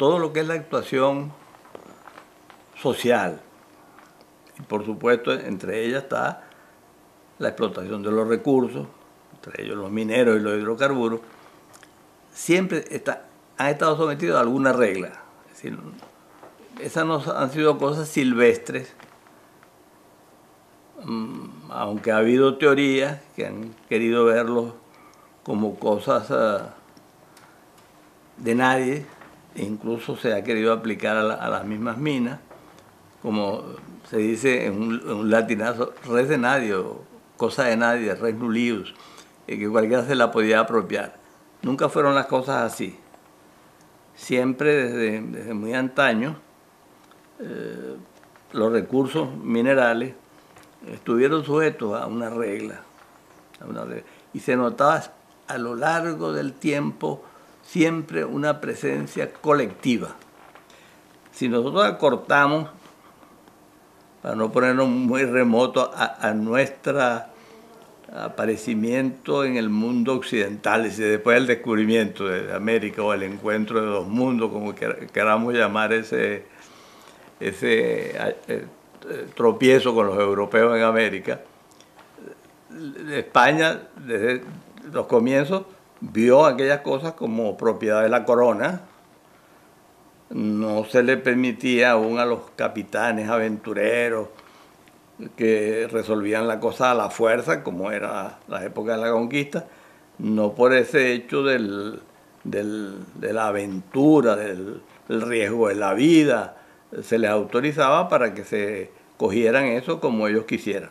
todo lo que es la actuación social. Y por supuesto, entre ellas está la explotación de los recursos, entre ellos los mineros y los hidrocarburos, siempre han estado sometidos a alguna regla. Es decir, esas no han sido cosas silvestres, aunque ha habido teorías que han querido verlos como cosas de nadie, e incluso se ha querido aplicar a las mismas minas, como se dice en un latinazo, res de nadie, o cosa de nadie, res nullius, que cualquiera se la podía apropiar. Nunca fueron las cosas así. Siempre desde muy antaño los recursos minerales estuvieron sujetos a una regla. Y se notaba a lo largo del tiempo siempre una presencia colectiva. Si nosotros acortamos, para no ponernos muy remoto a nuestro aparecimiento en el mundo occidental, y después del descubrimiento de América o el encuentro de dos mundos, como queramos llamar ese tropiezo con los europeos en América, España desde los comienzos vio aquellas cosas como propiedad de la corona. No se le permitía aún a los capitanes aventureros que resolvían la cosa a la fuerza, como era la época de la conquista, no por ese hecho de la aventura, del riesgo de la vida, se les autorizaba para que se cogieran eso como ellos quisieran.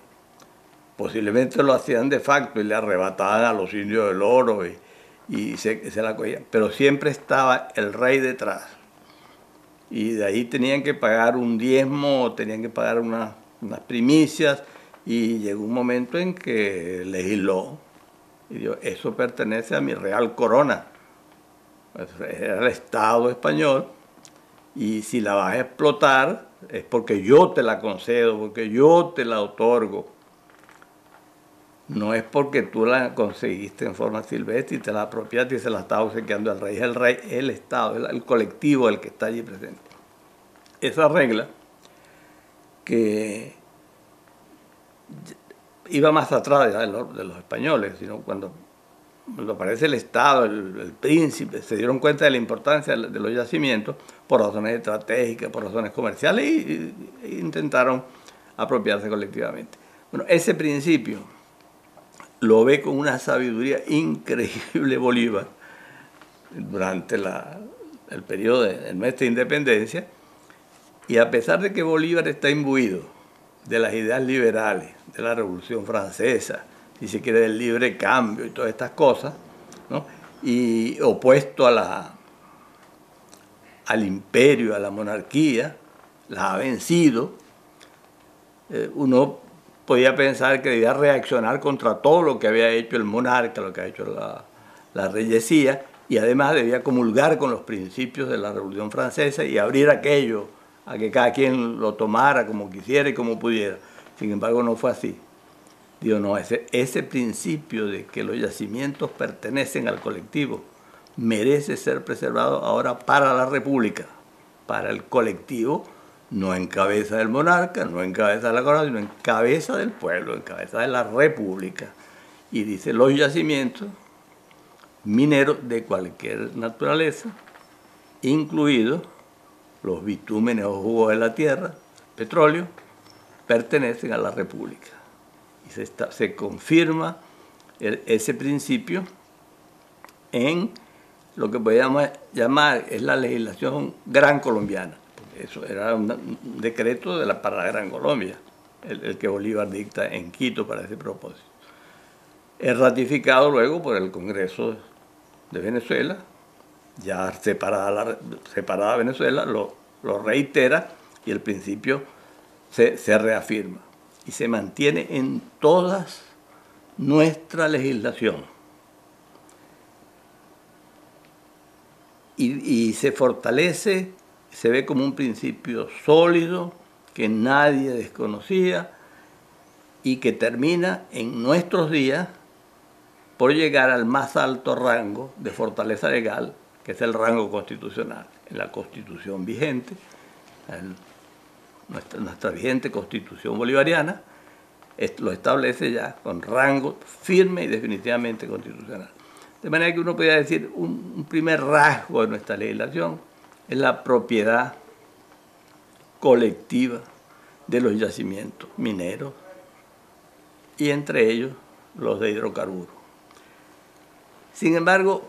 Posiblemente lo hacían de facto y le arrebataban a los indios el oro y se la cogían, pero siempre estaba el rey detrás. Y de ahí tenían que pagar un diezmo, tenían que pagar unas primicias, y llegó un momento en que legisló y dijo: eso pertenece a mi real corona. Era el Estado español, y si la vas a explotar es porque yo te la concedo, porque yo te la otorgo. No es porque tú la conseguiste en forma silvestre y te la apropiaste y se la estás obsequiando al rey. Es el rey, el Estado, el colectivo el que está allí presente. Esa regla, que iba más atrás de los españoles, sino cuando aparece el Estado, el príncipe, se dieron cuenta de la importancia de los yacimientos por razones estratégicas, por razones comerciales, e intentaron apropiarse colectivamente. Bueno, ese principio lo ve con una sabiduría increíble Bolívar durante el periodo de nuestra independencia, y a pesar de que Bolívar está imbuido de las ideas liberales, de la Revolución Francesa, si se quiere del libre cambio y todas estas cosas, ¿no?, y opuesto al imperio, a la monarquía, las ha vencido, uno podía pensar que debía reaccionar contra todo lo que había hecho el monarca, lo que ha hecho la reyesía, y además debía comulgar con los principios de la Revolución Francesa y abrir aquello a que cada quien lo tomara como quisiera y como pudiera. Sin embargo, no fue así. Digo, no, ese principio de que los yacimientos pertenecen al colectivo merece ser preservado ahora para la República, para el colectivo, no en cabeza del monarca, no en cabeza de la corona, sino en cabeza del pueblo, en cabeza de la República. Y dice: los yacimientos mineros de cualquier naturaleza, incluidos los bitúmenes o jugos de la tierra, petróleo, pertenecen a la República. Y se confirma ese principio en lo que podríamos llamar es la legislación gran colombiana. Eso era un decreto para la Gran Colombia, el que Bolívar dicta en Quito para ese propósito. Es ratificado luego por el Congreso de Venezuela, ya separada Venezuela, lo reitera, y el principio se reafirma. Y se mantiene en toda nuestra legislación. Y se fortalece, se ve como un principio sólido que nadie desconocía y que termina en nuestros días por llegar al más alto rango de fortaleza legal, que es el rango constitucional. En la Constitución vigente, nuestra vigente Constitución bolivariana, lo establece ya con rango firme y definitivamente constitucional. De manera que uno podría decir un primer rasgo de nuestra legislación es la propiedad colectiva de los yacimientos mineros y entre ellos los de hidrocarburos. Sin embargo,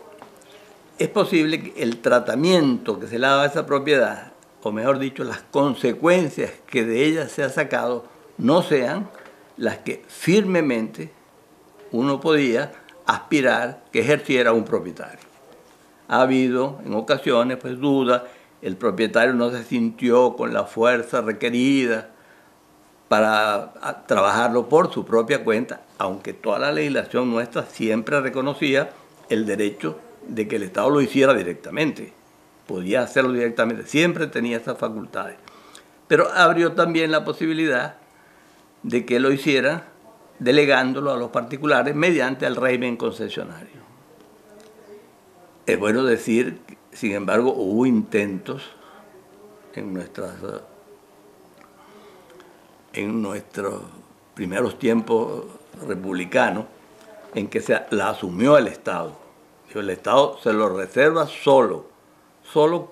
es posible que el tratamiento que se le ha dado a esa propiedad, o mejor dicho, las consecuencias que de ella se ha sacado, no sean las que firmemente uno podía aspirar que ejerciera un propietario. Ha habido en ocasiones pues dudas, el propietario no se sintió con la fuerza requerida para trabajarlo por su propia cuenta, aunque toda la legislación nuestra siempre reconocía el derecho de que el Estado lo hiciera directamente. Podía hacerlo directamente, siempre tenía esas facultades. Pero abrió también la posibilidad de que lo hiciera delegándolo a los particulares mediante el régimen concesionario. Es bueno decir, sin embargo, hubo intentos en nuestros primeros tiempos republicanos en que la asumió el Estado. El Estado se lo reserva solo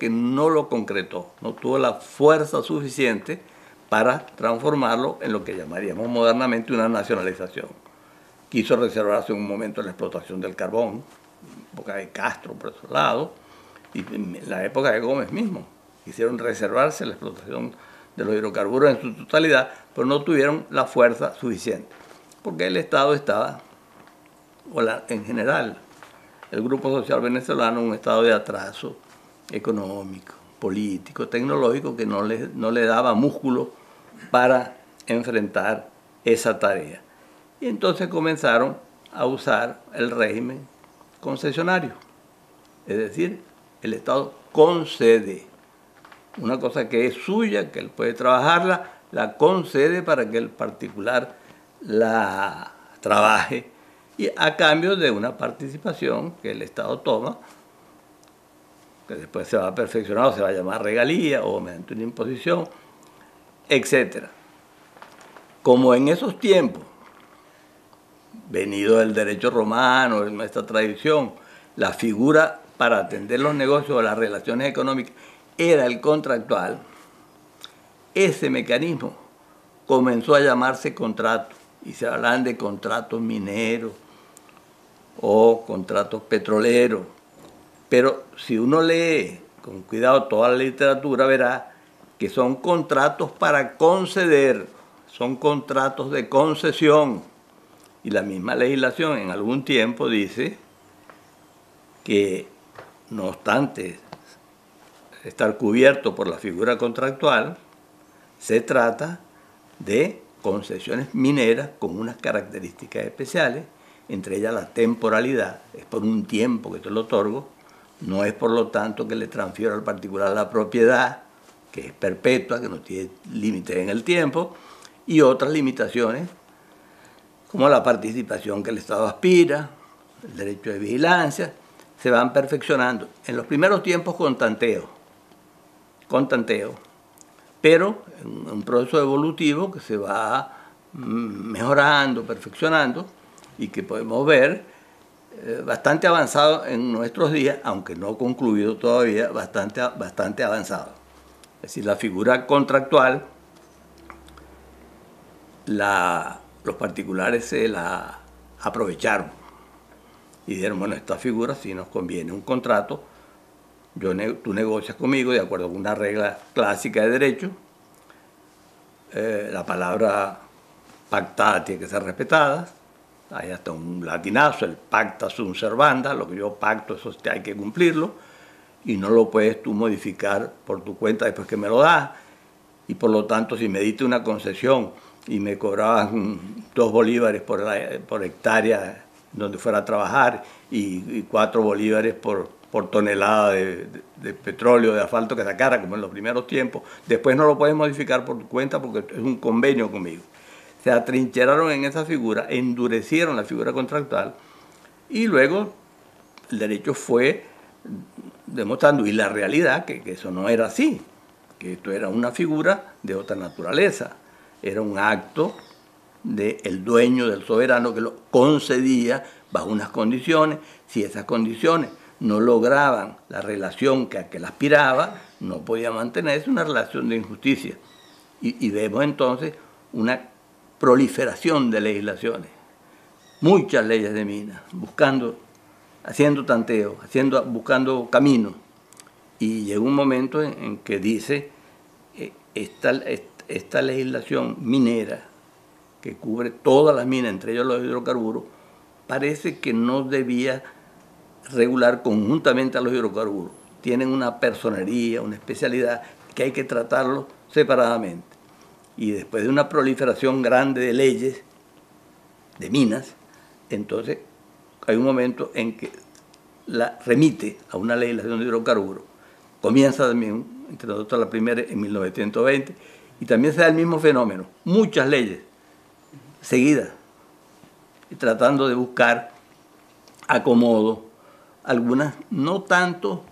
que no lo concretó, no tuvo la fuerza suficiente para transformarlo en lo que llamaríamos modernamente una nacionalización. Quiso reservarse en un momento la explotación del carbón, época de Castro por esos lados, y en la época de Gómez mismo. Quisieron reservarse la explotación de los hidrocarburos en su totalidad, pero no tuvieron la fuerza suficiente, porque el Estado estaba, en general, el Grupo Social Venezolano en un estado de atraso económico, político, tecnológico, que no le daba músculo para enfrentar esa tarea. Y entonces comenzaron a usar el régimen concesionario, es decir, el Estado concede una cosa que es suya, que él puede trabajarla, la concede para que el particular la trabaje y a cambio de una participación que el Estado toma, que después se va perfeccionando, se va a llamar regalía o mediante una imposición, etc. Como en esos tiempos, venido del derecho romano, en nuestra tradición, la figura para atender los negocios o las relaciones económicas era el contractual, ese mecanismo comenzó a llamarse contrato y se hablan de contratos mineros o contratos petroleros. Pero si uno lee con cuidado toda la literatura, verá que son contratos para conceder, son contratos de concesión. Y la misma legislación en algún tiempo dice que, no obstante estar cubierto por la figura contractual, se trata de concesiones mineras con unas características especiales, entre ellas la temporalidad, es por un tiempo que te lo otorgo, no es por lo tanto que le transfiero al particular la propiedad, que es perpetua, que no tiene límite en el tiempo, y otras limitaciones, como la participación que el Estado aspira, el derecho de vigilancia, se van perfeccionando. En los primeros tiempos con tanteo, pero en un proceso evolutivo que se va mejorando, perfeccionando, y que podemos ver bastante avanzado en nuestros días, aunque no concluido todavía, bastante avanzado. Es decir, la figura contractual, los particulares se la aprovecharon y dijeron, bueno, esta figura sí nos conviene un contrato, tú negocias conmigo de acuerdo con una regla clásica de derecho, la palabra pactada tiene que ser respetada, hay hasta un latinazo, el pacta sunt servanda, lo que yo pacto, eso hay que cumplirlo, y no lo puedes tú modificar por tu cuenta después que me lo das, y por lo tanto si me diste una concesión y me cobraban 2 bolívares por hectárea donde fuera a trabajar y 4 bolívares por tonelada de petróleo, de asfalto que sacara, como en los primeros tiempos, después no lo puedes modificar por tu cuenta porque es un convenio conmigo. Se atrincheraron en esa figura, endurecieron la figura contractual y luego el derecho fue demostrando, y la realidad que eso no era así, que esto era una figura de otra naturaleza, era un acto del dueño, del soberano, que lo concedía bajo unas condiciones. Si esas condiciones no lograban la relación a que él aspiraba, no podía mantenerse una relación de injusticia. Y vemos entonces una proliferación de legislaciones, muchas leyes de minas, haciendo tanteos, buscando caminos. Y llega un momento en que dice, esta legislación minera, que cubre todas las minas, entre ellos los hidrocarburos, parece que no debía regular conjuntamente a los hidrocarburos. Tienen una personería, una especialidad, que hay que tratarlo separadamente. Y después de una proliferación grande de leyes, de minas, entonces hay un momento en que la remite a una legislación de hidrocarburos. Comienza también, entre nosotros la primera en 1920, y también se da el mismo fenómeno. Muchas leyes seguidas, tratando de buscar acomodo, algunas no tanto,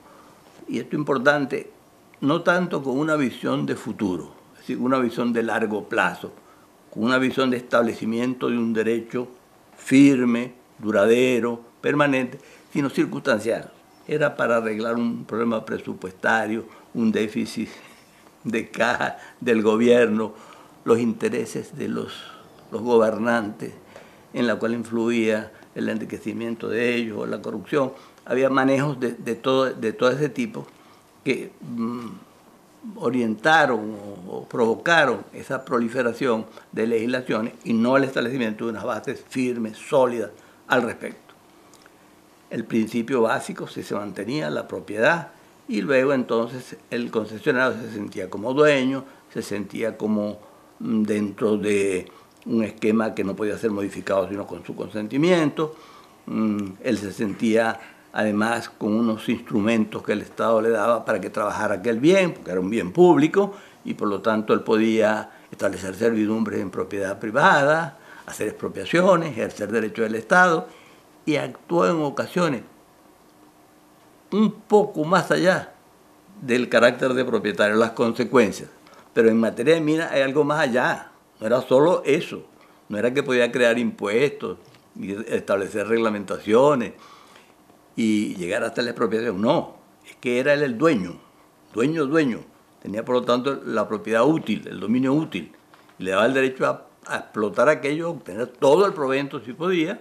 y esto es importante, no tanto con una visión de futuro, es decir, una visión de largo plazo, con una visión de establecimiento de un derecho firme, duradero, permanente, sino circunstancial. Era para arreglar un problema presupuestario, un déficit de caja del gobierno, los intereses de los gobernantes, en la cual influía el enriquecimiento de ellos, la corrupción. Había manejos de todo ese tipo que orientaron o provocaron esa proliferación de legislaciones y no el establecimiento de unas bases firmes, sólidas al respecto. El principio básico se mantenía, la propiedad, y luego entonces el concesionario se sentía como dueño, se sentía como dentro de un esquema que no podía ser modificado sino con su consentimiento. Él se sentía además con unos instrumentos que el Estado le daba para que trabajara aquel bien, porque era un bien público, y por lo tanto él podía establecer servidumbres en propiedad privada, hacer expropiaciones, ejercer derechos del Estado, y actuó en ocasiones un poco más allá del carácter de propietario, las consecuencias. Pero en materia de minas hay algo más allá, no era solo eso, no era que podía crear impuestos y establecer reglamentaciones y llegar hasta la expropiación, no, es que era él el dueño, tenía por lo tanto la propiedad útil, el dominio útil, y le daba el derecho a explotar aquello, obtener todo el provento si podía,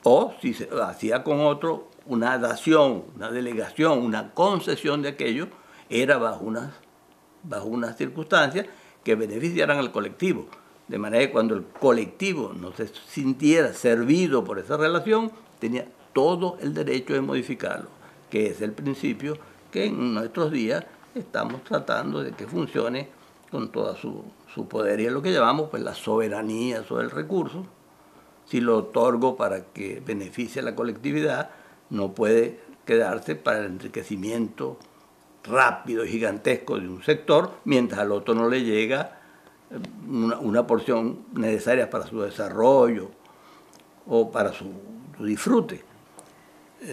o si se hacía con otro una dación, una delegación, una concesión de aquello, era bajo unas circunstancias que beneficiaran al colectivo. De manera que cuando el colectivo no se sintiera servido por esa relación, tenía todo el derecho de modificarlo, que es el principio que en nuestros días estamos tratando de que funcione con todo su poder, y es lo que llamamos pues la soberanía sobre el recurso. Si lo otorgo para que beneficie a la colectividad, no puede quedarse para el enriquecimiento rápido y gigantesco de un sector, mientras al otro no le llega una porción necesaria para su desarrollo o para su disfrute.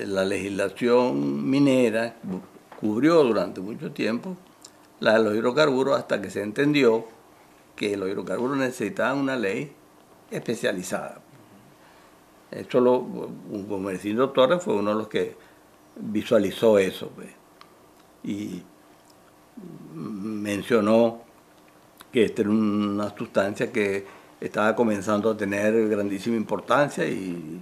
La legislación minera cubrió durante mucho tiempo la de los hidrocarburos hasta que se entendió que los hidrocarburos necesitaban una ley especializada. Esto Gumersindo Torres fue uno de los que visualizó eso, pues, y mencionó que esta era una sustancia que estaba comenzando a tener grandísima importancia y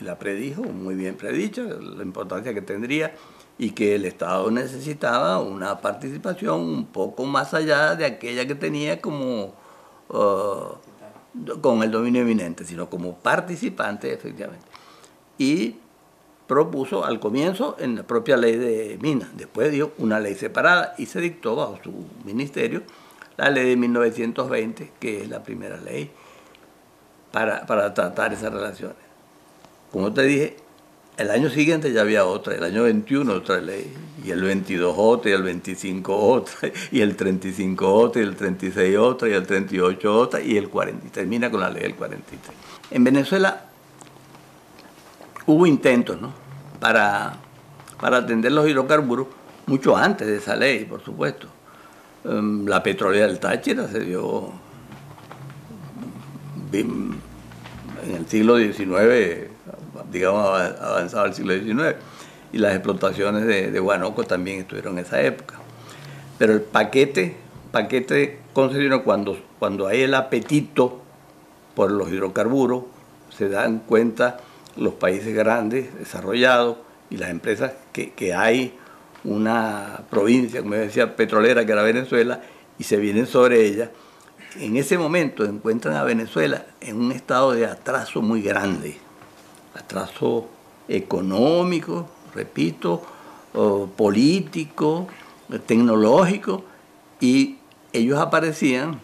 la predijo, muy bien predicha, la importancia que tendría, y que el Estado necesitaba una participación un poco más allá de aquella que tenía como con el dominio eminente, sino como participante efectivamente. Y propuso al comienzo en la propia ley de minas, después dio una ley separada y se dictó bajo su ministerio la ley de 1920, que es la primera ley para tratar esas relaciones. Como te dije, el año siguiente ya había otra, el año 21 otra ley, y el 22 otra, y el 25 otra, y el 35 otra, y el 36 otra, y el 38 otra, y el 40, y termina con la ley del 43. En Venezuela hubo intentos, ¿no?, para para atender los hidrocarburos mucho antes de esa ley, por supuesto. La petrolera del Táchira se dio en el siglo XIX, digamos avanzado el siglo XIX, y las explotaciones de guanoco también estuvieron en esa época. Pero el paquete concedido cuando hay el apetito por los hidrocarburos, se dan cuenta los países grandes, desarrollados, y las empresas que hay una provincia, como decía, petrolera, que era Venezuela, y se vienen sobre ella. En ese momento encuentran a Venezuela en un estado de atraso muy grande, atraso económico, repito, político, tecnológico, y ellos aparecían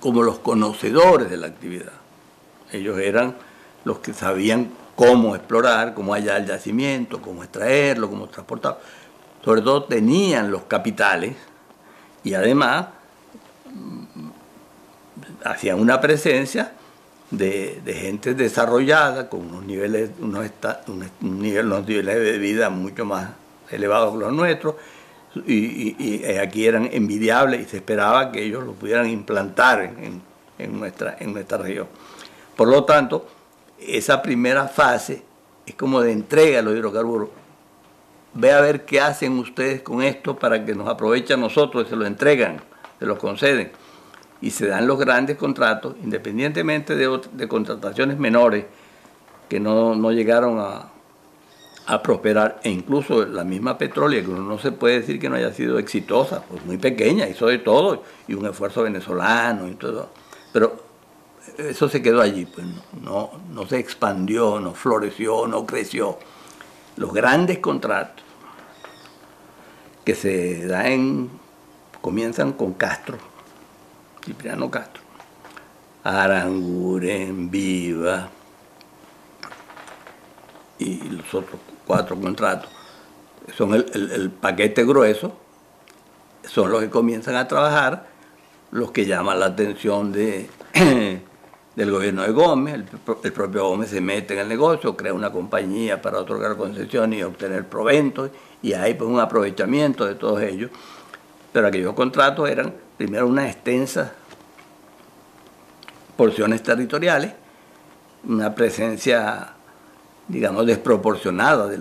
como los conocedores de la actividad. Ellos eran los que sabían cómo explorar, cómo hallar el yacimiento, cómo extraerlo, cómo transportarlo. Sobre todo tenían los capitales y además hacían una presencia de gente desarrollada con unos niveles de vida mucho más elevados que los nuestros, y aquí eran envidiables y se esperaba que ellos lo pudieran implantar en nuestra región. Por lo tanto, esa primera fase es como de entrega a los hidrocarburos. Ve a ver qué hacen ustedes con esto para que nos aprovechen a nosotros, se lo entregan, se lo conceden. Y se dan los grandes contratos, independientemente de contrataciones menores que no llegaron a prosperar, e incluso la misma Petrólea, que uno no se puede decir que no haya sido exitosa, pues muy pequeña, hizo de todo, y un esfuerzo venezolano y todo, pero eso se quedó allí, pues no se expandió, no floreció, no creció. Los grandes contratos que se dan comienzan con Castro, Cipriano Castro, Aranguren, Viva y los otros 4 contratos. Son el paquete grueso, son los que comienzan a trabajar, los que llaman la atención del gobierno de Gómez. El propio Gómez se mete en el negocio, crea una compañía para otorgar concesiones y obtener proventos, y hay pues un aprovechamiento de todos ellos. Pero aquellos contratos eran primero unas extensas porciones territoriales, una presencia, digamos, desproporcionada de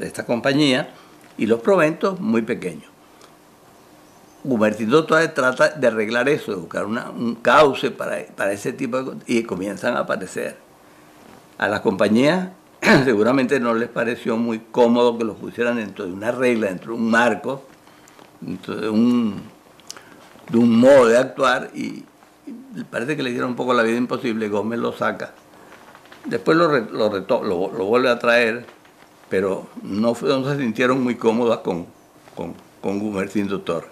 esta compañía, y los proventos muy pequeños. Gumersindo Torres trata de arreglar eso, de buscar un cauce para ese tipo de cosas, y comienzan a aparecer. A las compañías seguramente no les pareció muy cómodo que los pusieran dentro de una regla, dentro de un marco, dentro de un modo de actuar, y parece que le dieron un poco la vida imposible. Gómez lo saca. Después lo vuelve a traer, pero no se sintieron muy cómodas con Gumersindo Torres.